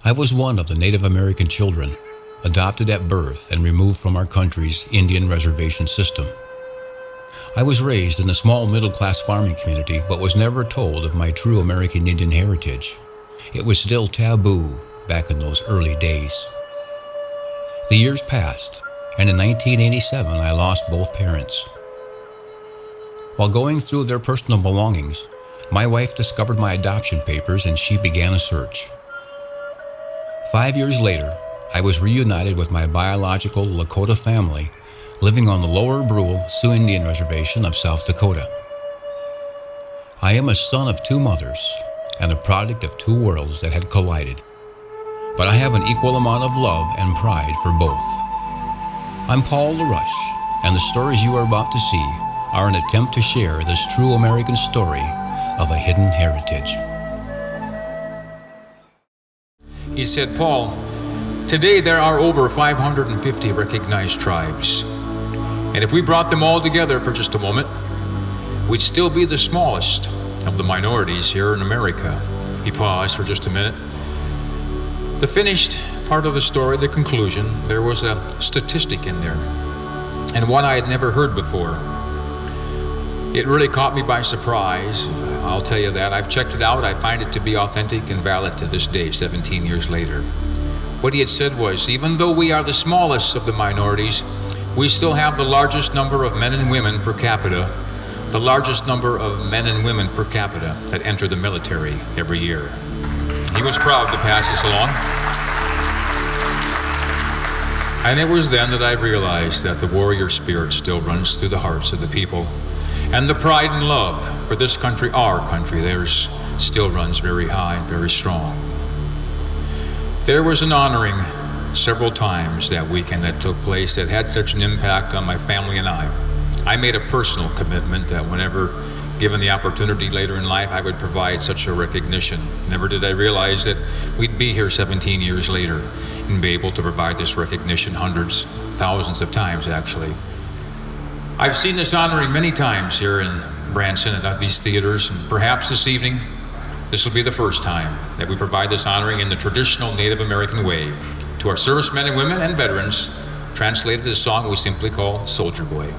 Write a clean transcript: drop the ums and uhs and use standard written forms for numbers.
I was one of the Native American children, adopted at birth and removed from our country's Indian reservation system. I was raised in a small middle-class farming community, but was never told of my true American Indian heritage. It was still taboo back in those early days. The years passed, and in 1987 I lost both parents. While going through their personal belongings, my wife discovered my adoption papers and she began a search. 5 years later, I was reunited with my biological Lakota family, living on the lower Brulé Sioux Indian Reservation of South Dakota. I am a son of two mothers and a product of two worlds that had collided, but I have an equal amount of love and pride for both. I'm Paul LaRush, and the stories you are about to see are an attempt to share this true American story of a hidden heritage. He said, Paul, today there are over 550 recognized tribes. And if we brought them all together for just a moment, we'd still be the smallest of the minorities here in America. He paused for just a minute. The finished part of the story, the conclusion, there was a statistic in there, and one I had never heard before. It really caught me by surprise. I'll tell you that. I've checked it out. I find it to be authentic and valid to this day, 17 years later. What he had said was, even though we are the smallest of the minorities, we still have the largest number of men and women per capita, the largest number of men and women per capita that enter the military every year. He was proud to pass this along. And it was then that I realized that the warrior spirit still runs through the hearts of the people. And the pride and love for this country, our country, theirs still runs very high, very strong. There was an honoring several times that weekend that took place that had such an impact on my family and I. I made a personal commitment that whenever given the opportunity later in life, I would provide such a recognition. Never did I realize that we'd be here 17 years later and be able to provide this recognition hundreds, thousands of times actually. I've seen this honoring many times here in Branson and at these theaters, and perhaps this evening, this will be the first time that we provide this honoring in the traditional Native American way to our servicemen and women and veterans, translated as a song we simply call Soldier Boy.